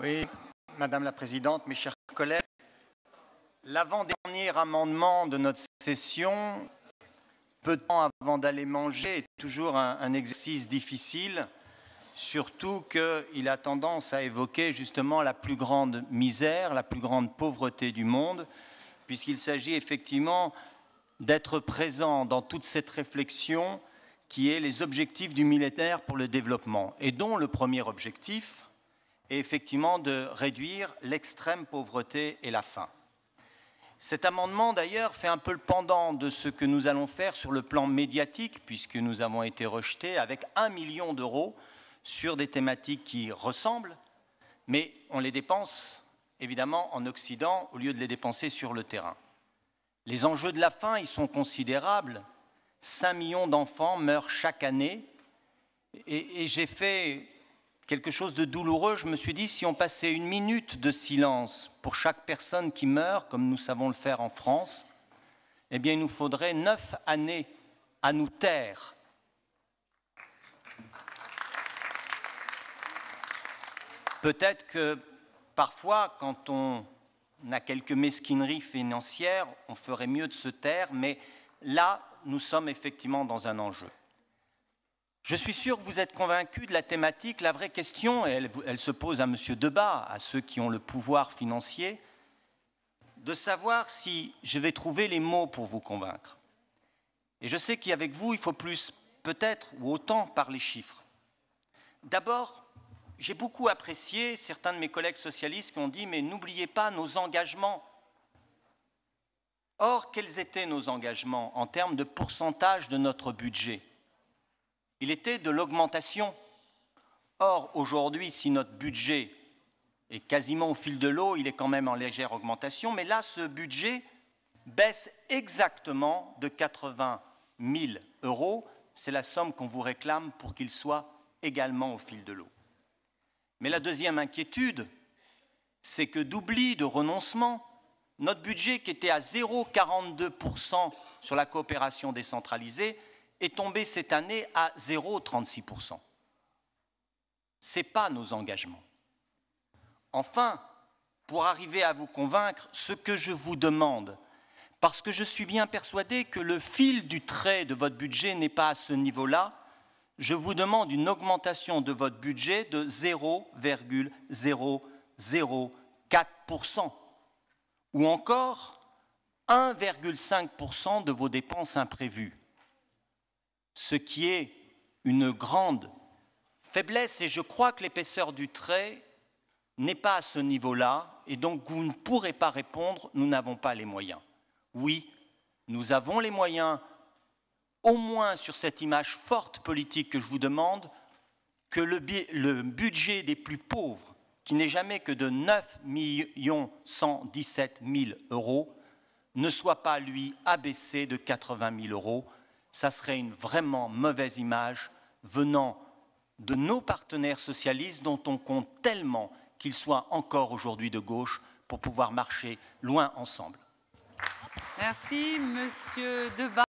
Oui, Madame la Présidente, mes chers collègues, l'avant-dernier amendement de notre session, peu de temps avant d'aller manger, est toujours un exercice difficile, surtout qu'il a tendance à évoquer justement la plus grande misère, la plus grande pauvreté du monde, puisqu'il s'agit effectivement d'être présent dans toute cette réflexion qui est les objectifs du millénaire pour le développement, et dont le premier objectif est effectivement de réduire l'extrême pauvreté et la faim. Cet amendement, d'ailleurs, fait un peu le pendant de ce que nous allons faire sur le plan médiatique, puisque nous avons été rejetés avec 1 million d'euros sur des thématiques qui ressemblent, mais on les dépense évidemment en Occident au lieu de les dépenser sur le terrain. Les enjeux de la faim, ils sont considérables. 5 millions d'enfants meurent chaque année, et j'ai fait quelque chose de douloureux. Je me suis dit, si on passait 1 minute de silence pour chaque personne qui meurt, comme nous savons le faire en France, eh bien, il nous faudrait 9 années à nous taire. Peut-être que parfois, quand on a quelques mesquineries financières, on ferait mieux de se taire, mais là, nous sommes effectivement dans un enjeu. Je suis sûr que vous êtes convaincus de la thématique. La vraie question, elle se pose à M. Debat, à ceux qui ont le pouvoir financier, de savoir si je vais trouver les mots pour vous convaincre. Et je sais qu'avec vous, il faut plus, peut-être, ou autant, par les chiffres. D'abord, j'ai beaucoup apprécié certains de mes collègues socialistes qui ont dit « mais n'oubliez pas nos engagements ». Or, quels étaient nos engagements en termes de pourcentage de notre budget ? Il était de l'augmentation. Or, aujourd'hui, si notre budget est quasiment au fil de l'eau, il est quand même en légère augmentation, mais là, ce budget baisse exactement de 80 000 euros. C'est la somme qu'on vous réclame pour qu'il soit également au fil de l'eau. Mais la deuxième inquiétude, c'est que d'oubli, de renoncement, notre budget qui était à 0,42% sur la coopération décentralisée est tombé cette année à 0,36%. Ce n'est pas nos engagements. Enfin, pour arriver à vous convaincre, ce que je vous demande, parce que je suis bien persuadé que le fil du trait de votre budget n'est pas à ce niveau-là, je vous demande une augmentation de votre budget de 0,004%, ou encore 1,5% de vos dépenses imprévues. Ce qui est une grande faiblesse, et je crois que l'épaisseur du trait n'est pas à ce niveau-là, et donc vous ne pourrez pas répondre, nous n'avons pas les moyens. Oui, nous avons les moyens, au moins sur cette image forte politique que je vous demande, que le budget des plus pauvres, qui n'est jamais que de 9 117 000 euros, ne soit pas, lui, abaissé de 80 000 euros. Ça serait une vraiment mauvaise image venant de nos partenaires socialistes dont on compte tellement qu'ils soient encore aujourd'hui de gauche pour pouvoir marcher loin ensemble. Merci, Monsieur Debat.